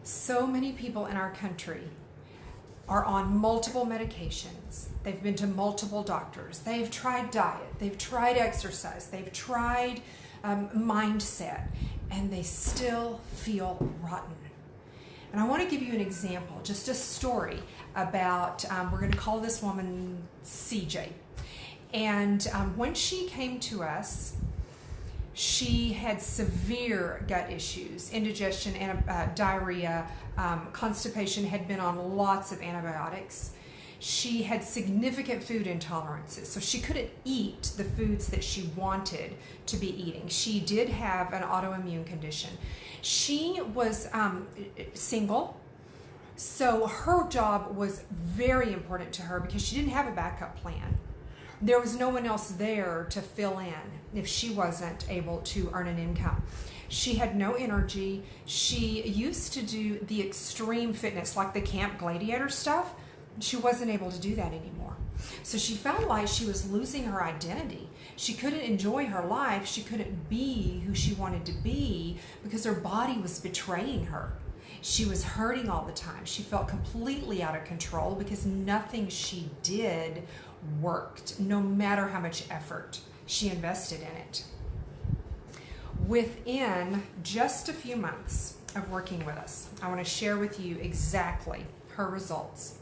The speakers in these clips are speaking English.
So many people in our country are on multiple medications. They've been to multiple doctors. They've tried diet. They've tried exercise. They've tried mindset, and they still feel rotten. And I want to give you an example, just a story about, we're going to call this woman CJ. And when she came to us, she had severe gut issues, indigestion, diarrhea, constipation, had been on lots of antibiotics. She had significant food intolerances, so she couldn't eat the foods that she wanted to be eating. She did have an autoimmune condition. She was single, so her job was very important to her because she didn't have a backup plan. There was no one else there to fill in if she wasn't able to earn an income. She had no energy. She used to do the extreme fitness, like the camp gladiator stuff. She wasn't able to do that anymore. So she felt like she was losing her identity. She couldn't enjoy her life. She couldn't be who she wanted to be because her body was betraying her. She was hurting all the time. She felt completely out of control because nothing she did worked, no matter how much effort she invested in it. Within just a few months of working with us, I want to share with you exactly her results.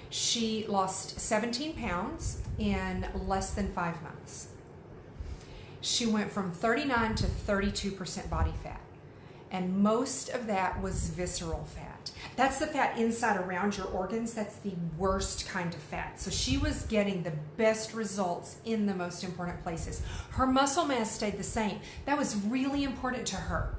She lost 17 pounds in less than 5 months. She went from 39 to 32% body fat, and most of that was visceral fat. That's the fat inside around your organs. That's the worst kind of fat. So she was getting the best results in the most important places. Her muscle mass stayed the same. That was really important to her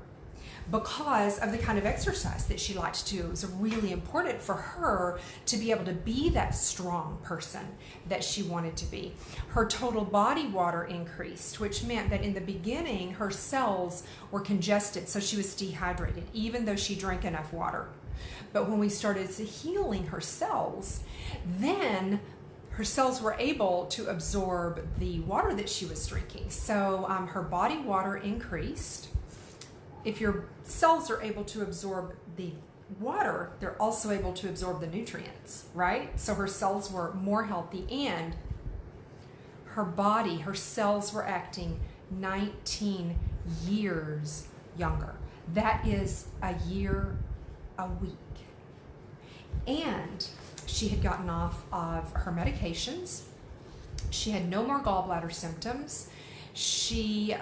because of the kind of exercise that she liked to do. It was really important for her to be able to be that strong person that she wanted to be. Her total body water increased, which meant that in the beginning her cells were congested, so she was dehydrated even though she drank enough water. But when we started healing her cells, then her cells were able to absorb the water that she was drinking. So her body water increased. If your cells are able to absorb the water, they're also able to absorb the nutrients, right? So her cells were more healthy, and her body, her cells were acting 19 years younger. That is a year a week. And she had gotten off of her medications. She had no more gallbladder symptoms. She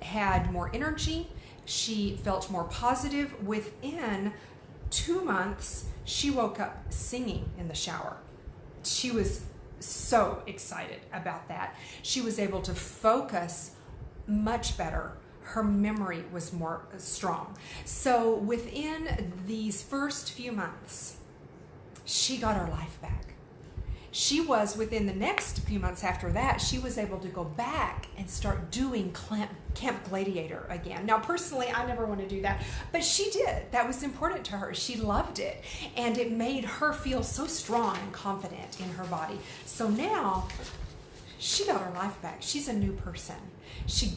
had more energy. She felt more positive. Within 2 months, she woke up singing in the shower. She was so excited about that. She was able to focus much better. Her memory was more strong. So within these first few months, she got her life back. She was, within the next few months after that, she was able to go back and start doing Camp Gladiator again. Now, personally, I never want to do that, but she did. That was important to her. She loved it, and it made her feel so strong and confident in her body. So now, she got her life back. She's a new person. She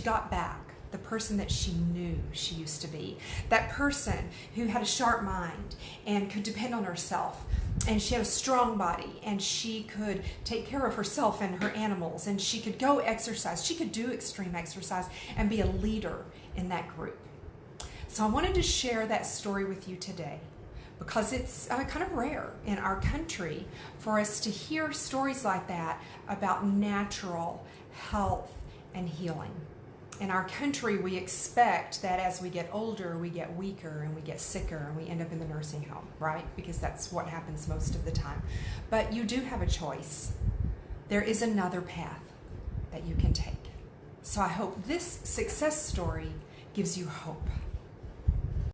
got back the person that she knew she used to be. That person who had a sharp mind and could depend on herself. And she had a strong body, and she could take care of herself and her animals, and she could go exercise. She could do extreme exercise and be a leader in that group. So I wanted to share that story with you today because it's kind of rare in our country for us to hear stories like that about natural health and healing. In our country, we expect that as we get older, we get weaker and we get sicker and we end up in the nursing home, right? Because that's what happens most of the time. But you do have a choice. There is another path that you can take. So I hope this success story gives you hope.